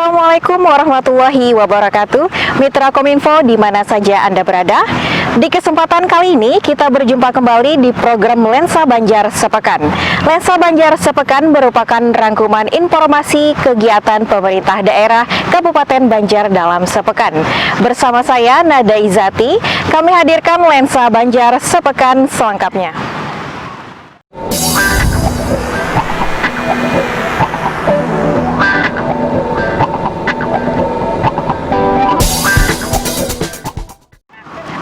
Assalamualaikum warahmatullahi wabarakatuh. Mitra Kominfo di mana saja Anda berada. Di kesempatan kali ini kita berjumpa kembali di program Lensa Banjar Sepekan. Lensa Banjar Sepekan merupakan rangkuman informasi kegiatan pemerintah daerah Kabupaten Banjar dalam sepekan. Bersama saya Nada Izati, kami hadirkan Lensa Banjar Sepekan selengkapnya.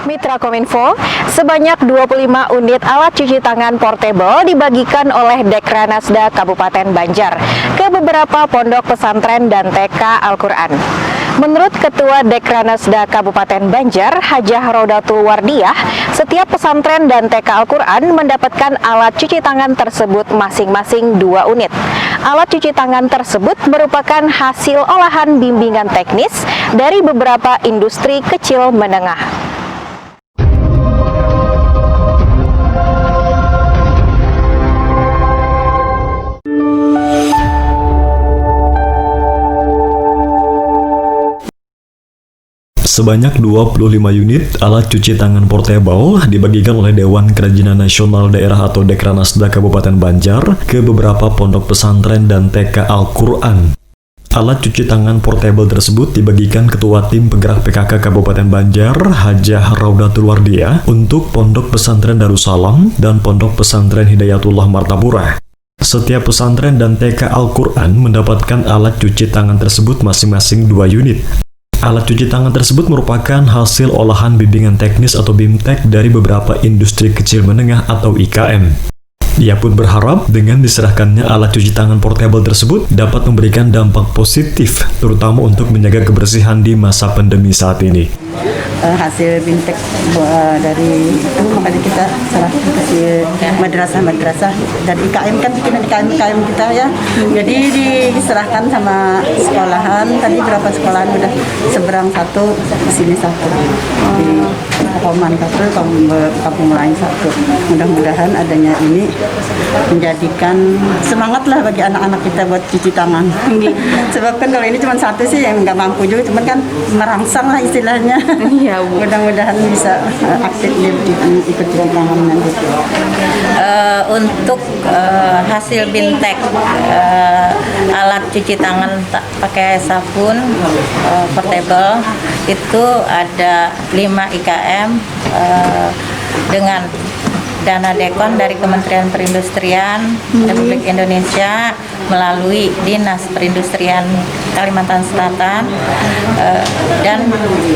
Mitra Kominfo, sebanyak 25 unit alat cuci tangan portable dibagikan oleh Dekranasda Kabupaten Banjar ke beberapa pondok pesantren dan TK Al-Quran. Menurut Ketua Dekranasda Kabupaten Banjar, Hajah Rodatul Wardiyah, setiap pesantren dan TK Al-Quran mendapatkan alat cuci tangan tersebut masing-masing 2 unit. Alat cuci tangan tersebut merupakan hasil olahan bimbingan teknis dari beberapa industri kecil menengah. Sebanyak 25 unit alat cuci tangan portable dibagikan oleh Dewan Kerajinan Nasional Daerah atau Dekranasda Kabupaten Banjar ke beberapa pondok pesantren dan TK Al-Quran. Alat cuci tangan portable tersebut dibagikan Ketua Tim Penggerak PKK Kabupaten Banjar, Hajah Rodatul Wardiyah, untuk Pondok Pesantren Darussalam dan Pondok Pesantren Hidayatullah Martapura. Setiap pesantren dan TK Al-Quran mendapatkan alat cuci tangan tersebut masing-masing 2 unit. Alat cuci tangan tersebut merupakan hasil olahan bimbingan teknis atau BIMTEK dari beberapa industri kecil menengah atau IKM. Ia pun berharap dengan diserahkannya alat cuci tangan portable tersebut dapat memberikan dampak positif, terutama untuk menjaga kebersihan di masa pandemi saat ini. Hasil BIMTEK dari itu makanya kita serahkan ke madrasah-madrasah dari IKM, kan bikinan IKM kita ya. Jadi diserahkan sama sekolahan, tadi berapa sekolahan udah seberang 1, di sini 1, di Koman 1, kampung lain 1. Mudah-mudahan adanya ini menjadikan semangat lah bagi anak-anak kita buat cuci tangan. Sebab kan kalau ini cuma 1 sih yang nggak mampu juga, cuman kan merangsang lah istilahnya. Iya, Bu. Mudah-mudahan bisa aktif ikut cuci tangan nanti. Untuk hasil BIMTEK alat cuci tangan pakai sabun portable itu ada 5 IKM dengan dana dekon dari Kementerian Perindustrian Republik Indonesia melalui Dinas Perindustrian Kalimantan Selatan dan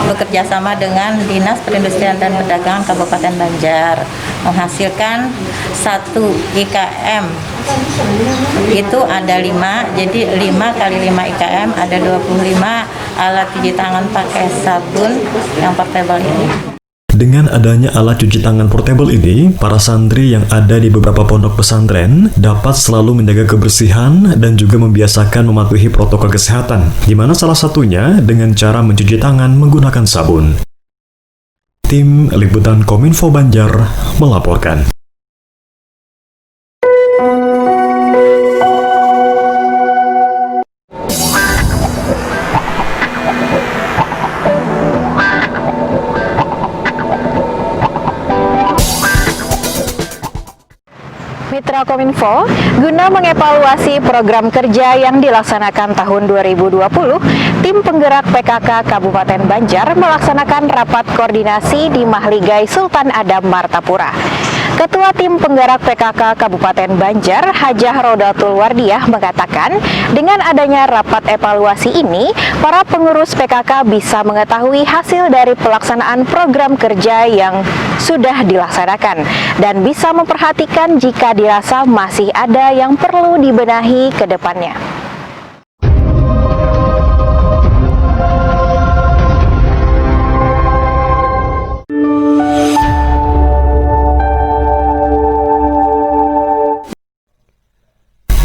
bekerja sama dengan Dinas Perindustrian dan Perdagangan Kabupaten Banjar menghasilkan 1 IKM itu ada 5, jadi 5 kali 5 IKM ada 25 alat cuci tangan pakai sabun yang portable ini. Dengan adanya alat cuci tangan portable ini, para santri yang ada di beberapa pondok pesantren dapat selalu menjaga kebersihan dan juga membiasakan mematuhi protokol kesehatan, di mana salah satunya dengan cara mencuci tangan menggunakan sabun. Tim Liputan Kominfo Banjar melaporkan. Mitra Kominfo, guna mengevaluasi program kerja yang dilaksanakan tahun 2020, Tim Penggerak PKK Kabupaten Banjar melaksanakan rapat koordinasi di Mahligai Sultan Adam Martapura. Ketua Tim Penggerak PKK Kabupaten Banjar, Hajah Rodatul Wardiyah mengatakan, dengan adanya rapat evaluasi ini, para pengurus PKK bisa mengetahui hasil dari pelaksanaan program kerja yang sudah dilaksanakan dan bisa memperhatikan jika dirasa masih ada yang perlu dibenahi ke depannya.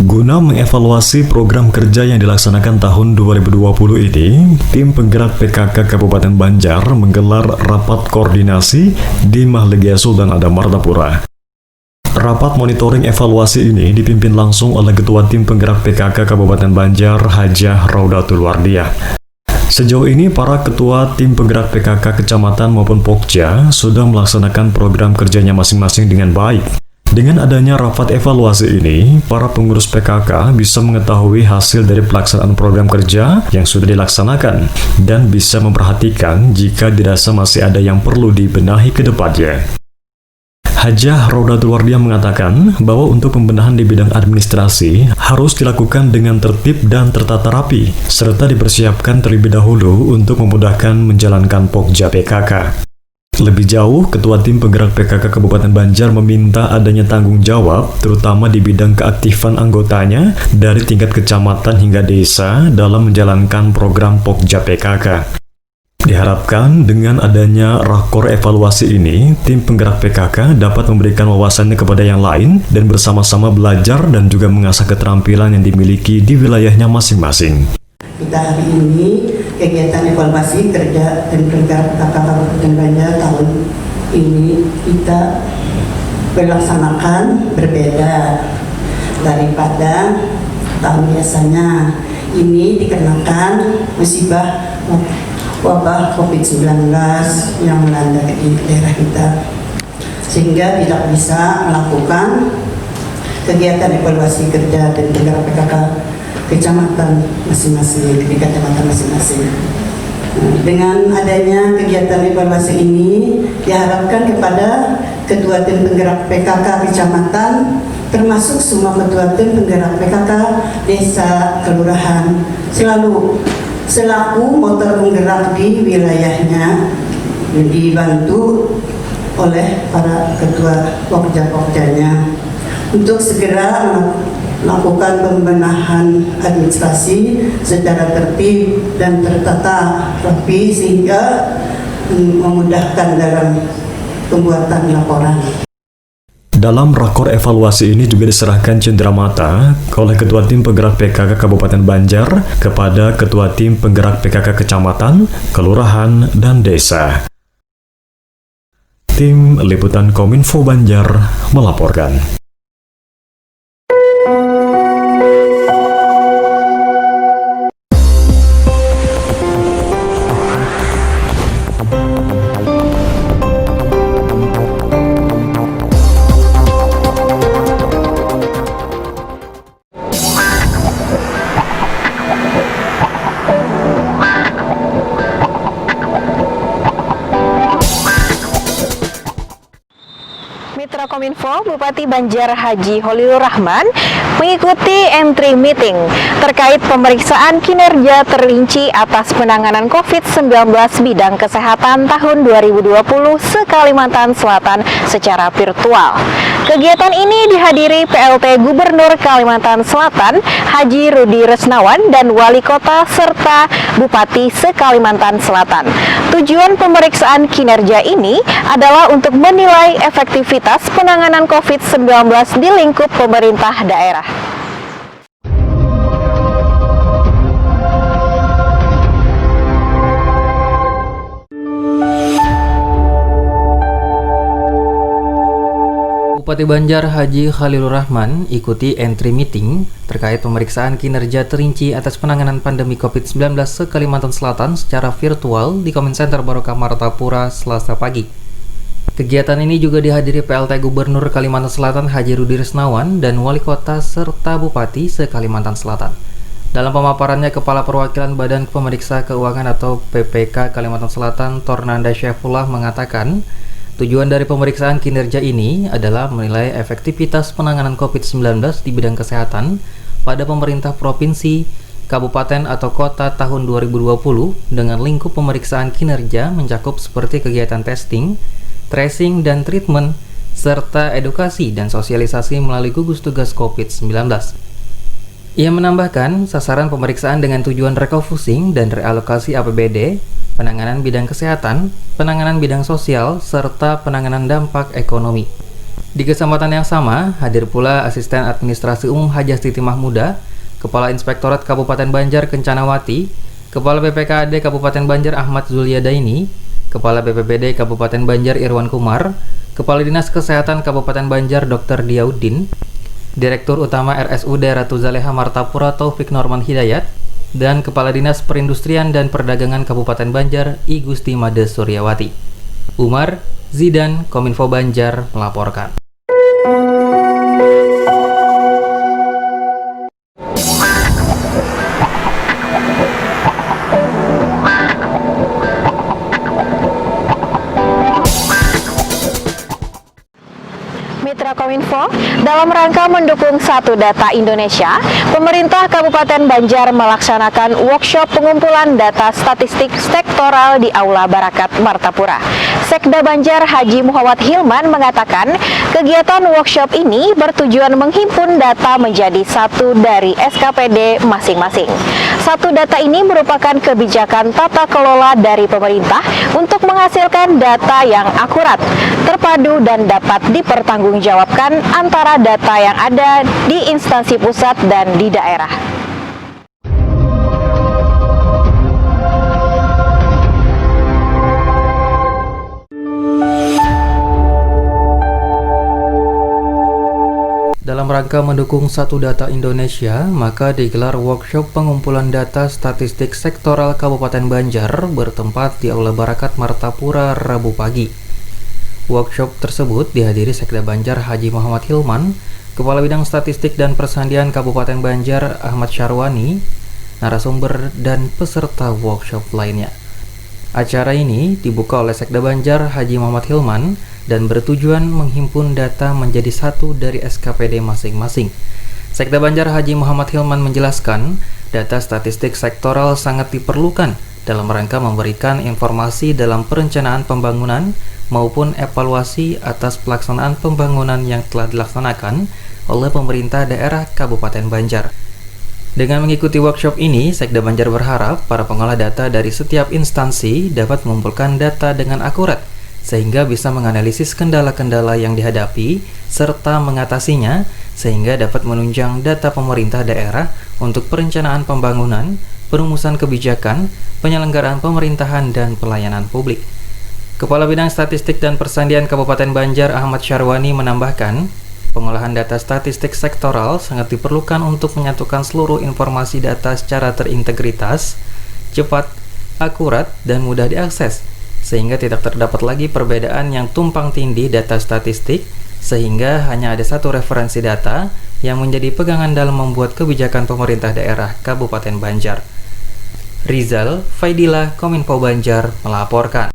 Guna mengevaluasi program kerja yang dilaksanakan tahun 2020 ini, Tim Penggerak PKK Kabupaten Banjar menggelar rapat koordinasi di Mahligai Sultan Adam Martapura. Rapat monitoring evaluasi ini dipimpin langsung oleh Ketua Tim Penggerak PKK Kabupaten Banjar, Hajah Raudatul Wardiyah. Sejauh ini, para ketua tim penggerak PKK kecamatan maupun Pokja sudah melaksanakan program kerjanya masing-masing dengan baik. Dengan adanya rapat evaluasi ini, para pengurus PKK bisa mengetahui hasil dari pelaksanaan program kerja yang sudah dilaksanakan dan bisa memperhatikan jika dirasa masih ada yang perlu dibenahi ke depannya. Hajah Raudatul Wardiyah mengatakan bahwa untuk pembenahan di bidang administrasi harus dilakukan dengan tertib dan tertata rapi, serta dipersiapkan terlebih dahulu untuk memudahkan menjalankan Pokja PKK. Lebih jauh, Ketua Tim Penggerak PKK Kabupaten Banjar meminta adanya tanggung jawab, terutama di bidang keaktifan anggotanya dari tingkat kecamatan hingga desa dalam menjalankan program Pokja PKK. Diharapkan dengan adanya rakor evaluasi ini, tim penggerak PKK dapat memberikan wawasannya kepada yang lain dan bersama-sama belajar dan juga mengasah keterampilan yang dimiliki di wilayahnya masing-masing. Kita hari ini kegiatan evaluasi kerja dan penggerak PKK Kabupaten Banjar tahun ini kita berlaksanakan berbeda daripada tahun biasanya. Ini dikarenakan musibah wabah COVID-19 yang melanda di daerah kita, sehingga tidak bisa melakukan kegiatan evaluasi kerja dan penggerak PKK kecamatan masing-masing, di kecamatan masing-masing. Dengan adanya kegiatan evaluasi ini diharapkan kepada ketua tim penggerak PKK kecamatan, termasuk semua ketua tim penggerak PKK desa kelurahan, selaku motor penggerak di wilayahnya, dibantu oleh para ketua pokja-pokjanya untuk segera melakukan pembenahan administrasi secara tertib dan tertata rapi sehingga memudahkan dalam pembuatan laporan. Dalam rakor evaluasi ini juga diserahkan cenderamata oleh Ketua Tim Penggerak PKK Kabupaten Banjar kepada Ketua Tim Penggerak PKK Kecamatan, Kelurahan, dan Desa. Tim Liputan Kominfo Banjar melaporkan. Mitra Kominfo, Bupati Banjar Haji Holilur Rahman mengikuti entry meeting terkait pemeriksaan kinerja terrinci atas penanganan COVID-19 bidang kesehatan tahun 2020 se-Kalimantan Selatan secara virtual. Kegiatan ini dihadiri PLT Gubernur Kalimantan Selatan Haji Rudi Resnawan dan Wali Kota serta Bupati se-Kalimantan Selatan. Tujuan pemeriksaan kinerja ini adalah untuk menilai efektivitas penanganan COVID-19 di lingkup pemerintah daerah. Bupati Banjar Haji Holilur Rahman ikuti entry meeting terkait pemeriksaan kinerja terinci atas penanganan pandemi COVID-19 se-Kalimantan Selatan secara virtual di Comment Center Barokah Martapura Selasa pagi. Kegiatan ini juga dihadiri PLT Gubernur Kalimantan Selatan Haji Rudi Resnawan dan Wali Kota serta Bupati se-Kalimantan Selatan. Dalam pemaparannya, Kepala Perwakilan Badan Pemeriksa Keuangan atau PPK Kalimantan Selatan Tornanda Syaifullah mengatakan, tujuan dari pemeriksaan kinerja ini adalah menilai efektivitas penanganan COVID-19 di bidang kesehatan pada pemerintah provinsi, kabupaten atau kota tahun 2020 dengan lingkup pemeriksaan kinerja mencakup seperti kegiatan testing, tracing dan treatment, serta edukasi dan sosialisasi melalui gugus tugas COVID-19. Ia menambahkan, sasaran pemeriksaan dengan tujuan refocusing dan realokasi APBD, penanganan bidang kesehatan, penanganan bidang sosial, serta penanganan dampak ekonomi. Di kesempatan yang sama, hadir pula Asisten Administrasi Umum Hajah Siti Mahmuda, Kepala Inspektorat Kabupaten Banjar Kencanawati, Kepala BPKAD Kabupaten Banjar Ahmad Zuliadaini, Kepala BPBD Kabupaten Banjar Irwan Kumar, Kepala Dinas Kesehatan Kabupaten Banjar Dr. Diaudin, Direktur Utama RSUD Ratu Zaleha Martapura Taufik Norman Hidayat, dan Kepala Dinas Perindustrian dan Perdagangan Kabupaten Banjar I Gusti Made Suryawati. Umar Zidan, Kominfo Banjar melaporkan. Mitra Kominfo, dalam rangka mendukung Satu Data Indonesia, pemerintah Kabupaten Banjar melaksanakan workshop pengumpulan data statistik sektoral di Aula Barakat Martapura. Sekda Banjar Haji Muhammad Hilman mengatakan, kegiatan workshop ini bertujuan menghimpun data menjadi satu dari SKPD masing-masing. Satu Data ini merupakan kebijakan tata kelola dari pemerintah untuk menghasilkan data yang akurat, terpadu, dan dapat dipertanggungjawabkan antara data yang ada di instansi pusat dan di daerah. Dalam rangka mendukung Satu Data Indonesia, maka digelar workshop pengumpulan data statistik sektoral Kabupaten Banjar bertempat di Aula Barakat Martapura Rabu pagi. Workshop tersebut dihadiri Sekda Banjar Haji Muhammad Hilman, Kepala Bidang Statistik dan Persandian Kabupaten Banjar Ahmad Syarwani, narasumber dan peserta workshop lainnya. Acara ini dibuka oleh Sekda Banjar Haji Muhammad Hilman dan bertujuan menghimpun data menjadi satu dari SKPD masing-masing. Sekda Banjar Haji Muhammad Hilman menjelaskan, data statistik sektoral sangat diperlukan dalam rangka memberikan informasi dalam perencanaan pembangunan maupun evaluasi atas pelaksanaan pembangunan yang telah dilaksanakan oleh pemerintah daerah Kabupaten Banjar. Dengan mengikuti workshop ini, Sekda Banjar berharap para pengolah data dari setiap instansi dapat mengumpulkan data dengan akurat, sehingga bisa menganalisis kendala-kendala yang dihadapi serta mengatasinya, sehingga dapat menunjang data pemerintah daerah untuk perencanaan pembangunan, perumusan kebijakan, penyelenggaraan pemerintahan, dan pelayanan publik. Kepala Bidang Statistik dan Persandian Kabupaten Banjar Ahmad Syarwani menambahkan, pengolahan data statistik sektoral sangat diperlukan untuk menyatukan seluruh informasi data secara terintegritas, cepat, akurat, dan mudah diakses, sehingga tidak terdapat lagi perbedaan yang tumpang tindih data statistik, sehingga hanya ada satu referensi data yang menjadi pegangan dalam membuat kebijakan pemerintah daerah Kabupaten Banjar. Rizal Faidillah, Kominfo Banjar melaporkan.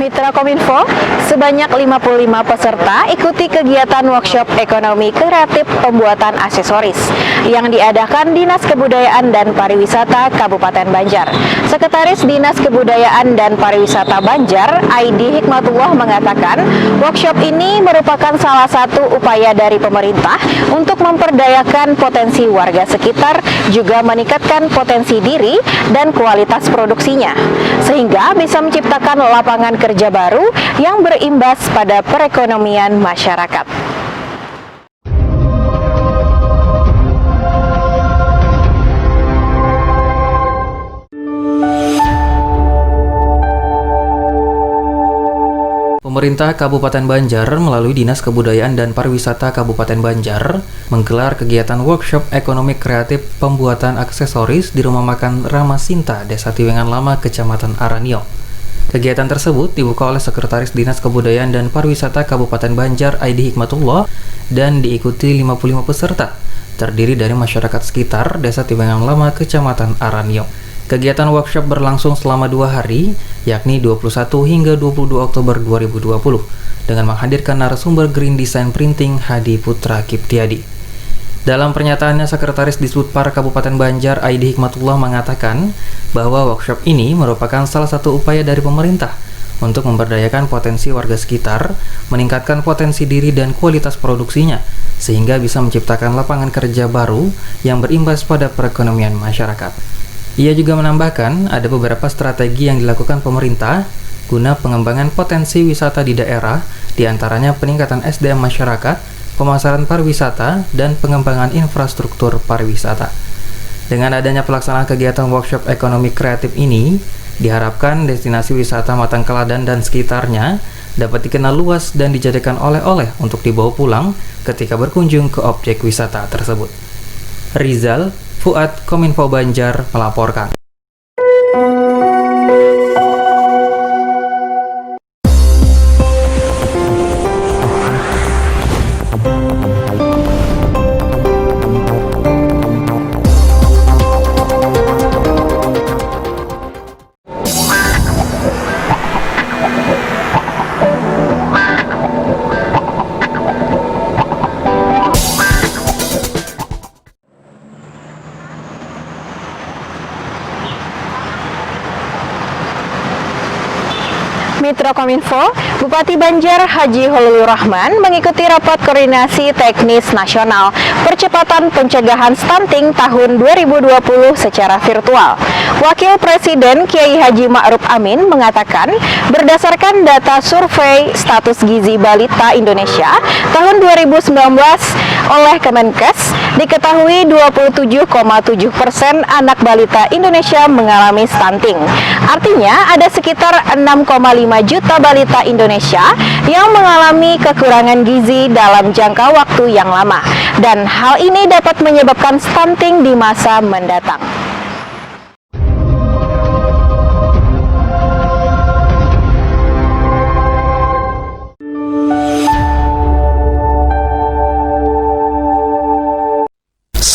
Mitra Kominfo, sebanyak 55 peserta ikuti kegiatan workshop ekonomi kreatif pembuatan aksesoris yang diadakan Dinas Kebudayaan dan Pariwisata Kabupaten Banjar. Sekretaris Dinas Kebudayaan dan Pariwisata Banjar, Aidi Hikmatullah mengatakan, workshop ini merupakan salah satu upaya dari pemerintah untuk memperdayakan potensi warga sekitar, juga meningkatkan potensi diri dan kualitas produksinya, sehingga bisa menciptakan lapangan kerja baru yang berimbas pada perekonomian masyarakat. Pemerintah Kabupaten Banjar melalui Dinas Kebudayaan dan Pariwisata Kabupaten Banjar menggelar kegiatan workshop ekonomi kreatif pembuatan aksesoris di Rumah Makan Rama Sinta, Desa Tiwengan Lama, Kecamatan Aranio. Kegiatan tersebut dibuka oleh Sekretaris Dinas Kebudayaan dan Pariwisata Kabupaten Banjar, Aidi Hikmatullah, dan diikuti 55 peserta, terdiri dari masyarakat sekitar Desa Tiwengan Lama, Kecamatan Aranio. Kegiatan workshop berlangsung selama 2 hari, yakni 21 hingga 22 Oktober 2020, dengan menghadirkan narasumber Green Design Printing Hadi Putra Kiptiadi. Dalam pernyataannya, Sekretaris Disbudpar Kabupaten Banjar, Aidi Hikmatullah, mengatakan bahwa workshop ini merupakan salah satu upaya dari pemerintah untuk memberdayakan potensi warga sekitar, meningkatkan potensi diri dan kualitas produksinya, sehingga bisa menciptakan lapangan kerja baru yang berimbas pada perekonomian masyarakat. Ia juga menambahkan ada beberapa strategi yang dilakukan pemerintah guna pengembangan potensi wisata di daerah, diantaranya peningkatan SDM masyarakat, pemasaran pariwisata, dan pengembangan infrastruktur pariwisata. Dengan adanya pelaksanaan kegiatan workshop ekonomi kreatif ini, diharapkan destinasi wisata Matangkeladan dan sekitarnya dapat dikenal luas dan dijadikan oleh-oleh untuk dibawa pulang ketika berkunjung ke objek wisata tersebut. Rizal Fuad, Kominfo Banjar melaporkan. Mitra Kominfo, Bupati Banjar Haji Holilur Rahman mengikuti rapat koordinasi teknis nasional percepatan pencegahan stunting tahun 2020 secara virtual. Wakil Presiden Kiai Haji Ma'ruf Amin mengatakan, berdasarkan data survei status gizi balita Indonesia tahun 2019 oleh Kemenkes, diketahui 27,7% anak balita Indonesia mengalami stunting. Artinya ada sekitar 6,5 juta balita Indonesia yang mengalami kekurangan gizi dalam jangka waktu yang lama, dan hal ini dapat menyebabkan stunting di masa mendatang.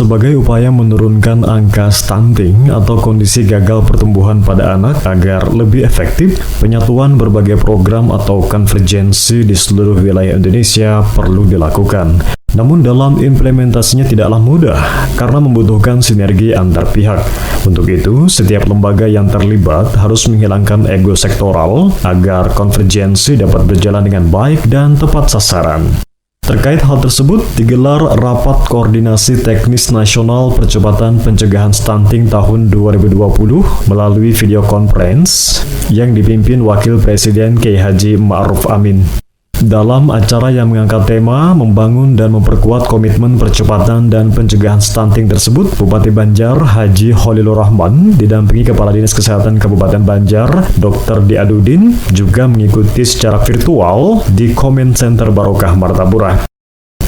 Sebagai upaya menurunkan angka stunting atau kondisi gagal pertumbuhan pada anak agar lebih efektif, penyatuan berbagai program atau konvergensi di seluruh wilayah Indonesia perlu dilakukan. Namun dalam implementasinya tidaklah mudah karena membutuhkan sinergi antar pihak. Untuk itu, setiap lembaga yang terlibat harus menghilangkan ego sektoral agar konvergensi dapat berjalan dengan baik dan tepat sasaran. Terkait hal tersebut, digelar Rapat Koordinasi Teknis Nasional Percepatan Pencegahan Stunting tahun 2020 melalui video conference yang dipimpin Wakil Presiden Kiai Haji Ma'ruf Amin. Dalam acara yang mengangkat tema membangun dan memperkuat komitmen percepatan dan pencegahan stunting tersebut, Bupati Banjar Haji Holilur Rahman didampingi Kepala Dinas Kesehatan Kabupaten Banjar, Dr. Diadudin, juga mengikuti secara virtual di Comment Center Barokah Martapura.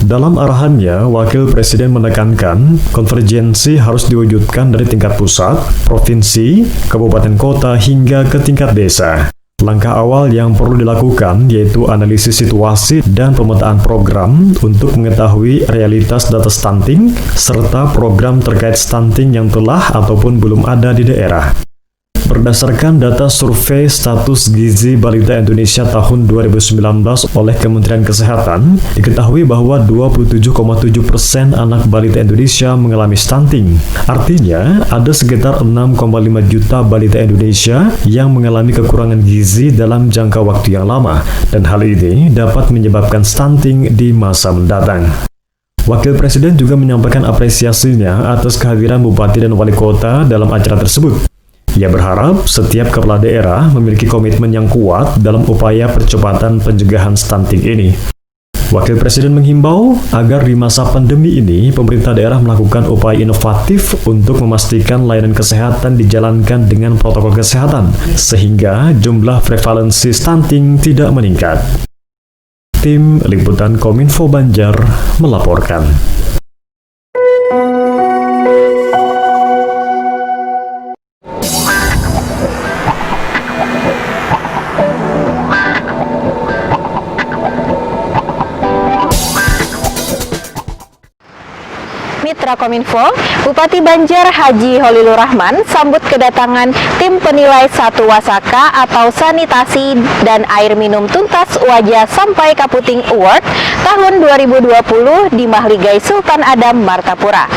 Dalam arahannya, Wakil Presiden menekankan konvergensi harus diwujudkan dari tingkat pusat, provinsi, kabupaten kota hingga ke tingkat desa. Langkah awal yang perlu dilakukan yaitu analisis situasi dan pemetaan program untuk mengetahui realitas data stunting serta program terkait stunting yang telah ataupun belum ada di daerah. Berdasarkan data survei status gizi balita Indonesia tahun 2019 oleh Kementerian Kesehatan, diketahui bahwa 27,7% anak balita Indonesia mengalami stunting. Artinya, ada sekitar 6,5 juta balita Indonesia yang mengalami kekurangan gizi dalam jangka waktu yang lama, dan hal ini dapat menyebabkan stunting di masa mendatang. Wakil Presiden juga menyampaikan apresiasinya atas kehadiran Bupati dan Wali Kota dalam acara tersebut. Ia berharap setiap kepala daerah memiliki komitmen yang kuat dalam upaya percepatan pencegahan stunting ini. Wakil Presiden menghimbau agar di masa pandemi ini, pemerintah daerah melakukan upaya inovatif untuk memastikan layanan kesehatan dijalankan dengan protokol kesehatan, sehingga jumlah prevalensi stunting tidak meningkat. Tim Liputan Kominfo Banjar melaporkan. Mitra Kominfo, Bupati Banjar Haji Holilur Rahman sambut kedatangan tim penilai Satu Wasaka atau Sanitasi dan Air Minum Tuntas Wajah Sampai Kaputing Award tahun 2020 di Mahligai Sultan Adam, Martapura.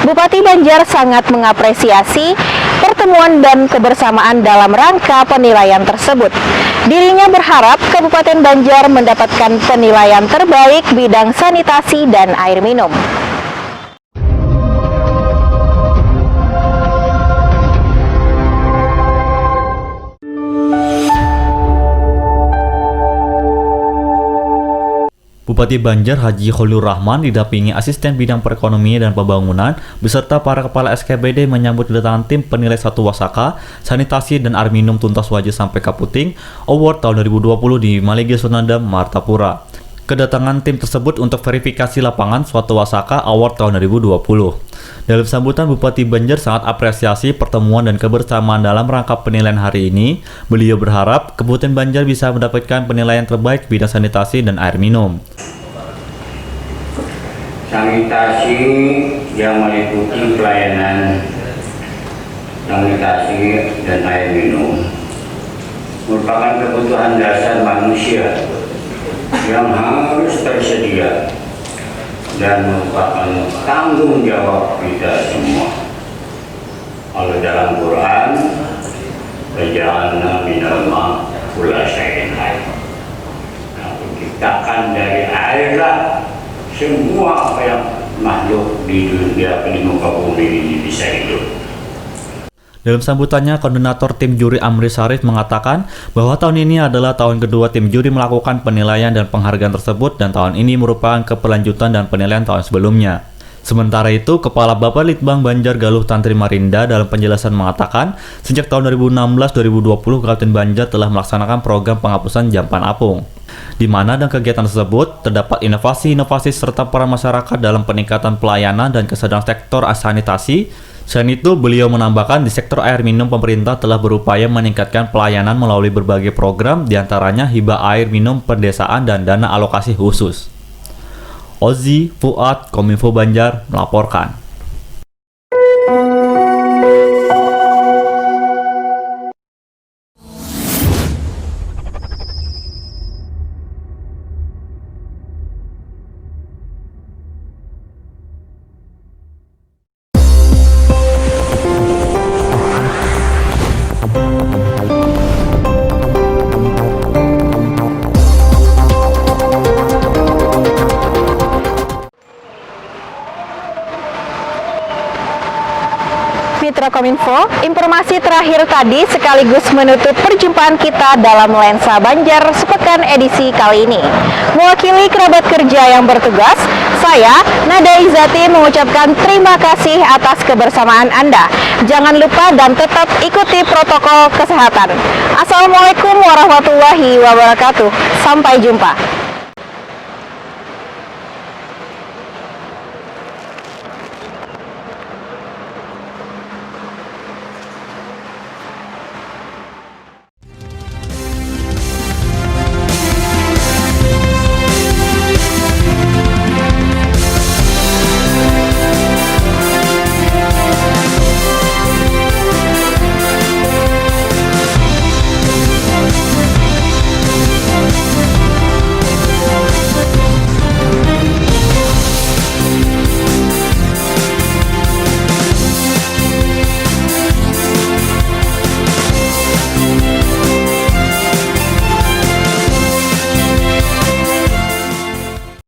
Bupati Banjar sangat mengapresiasi pertemuan dan kebersamaan dalam rangka penilaian tersebut. Dirinya berharap Kabupaten Banjar mendapatkan penilaian terbaik bidang sanitasi dan air minum. Bupati Banjar Haji Khalilur Rahman didampingi Asisten Bidang Perekonomian dan Pembangunan beserta para kepala SKPD menyambut kedatangan tim penilai Satu Wasaka, Sanitasi dan Air Minum Tuntas Wajah sampai Kaputing Award tahun 2020 di Maligi Sunandam, Martapura. Kedatangan tim tersebut untuk verifikasi lapangan Satu Wasaka Award tahun 2020. Dalam sambutan, Bupati Banjar sangat apresiasi pertemuan dan kebersamaan dalam rangka penilaian hari ini. Beliau berharap Kabupaten Banjar bisa mendapatkan penilaian terbaik bidang sanitasi dan air minum. Sanitasi yang meliputi pelayanan sanitasi dan air minum merupakan kebutuhan dasar manusia yang harus tersedia dan merupakan tanggung jawab kita semua. Kalau dalam Quran, "Waja'alna minal ma'i kulla syai'in hayy." Aku ciptakan dari airlah semua apa yang makhluk di dunia di muka bumi ini bisa hidup. Dalam sambutannya, Koordinator Tim Juri Amri Sarif mengatakan bahwa tahun ini adalah tahun kedua tim juri melakukan penilaian dan penghargaan tersebut dan tahun ini merupakan keberlanjutan dan penilaian tahun sebelumnya. Sementara itu, Kepala Bapelitbang Banjar Galuh Tantri Marinda dalam penjelasan mengatakan sejak tahun 2016-2020 Kabupaten Banjar telah melaksanakan program penghapusan jampan apung, di mana dalam kegiatan tersebut terdapat inovasi-inovasi serta peran masyarakat dalam peningkatan pelayanan dan kesadaran sektor sanitasi. Selain itu, beliau menambahkan di sektor air minum pemerintah telah berupaya meningkatkan pelayanan melalui berbagai program, diantaranya hibah air minum perdesaan dan dana alokasi khusus. Ozi Fuad, Kominfo Banjar, melaporkan. Mitra Kominfo, informasi terakhir tadi sekaligus menutup perjumpaan kita dalam Lensa Banjar sepekan edisi kali ini. Mewakili kerabat kerja yang bertugas, saya, Nada Izati, mengucapkan terima kasih atas kebersamaan Anda. Jangan lupa dan tetap ikuti protokol kesehatan. Assalamualaikum warahmatullahi wabarakatuh. Sampai jumpa.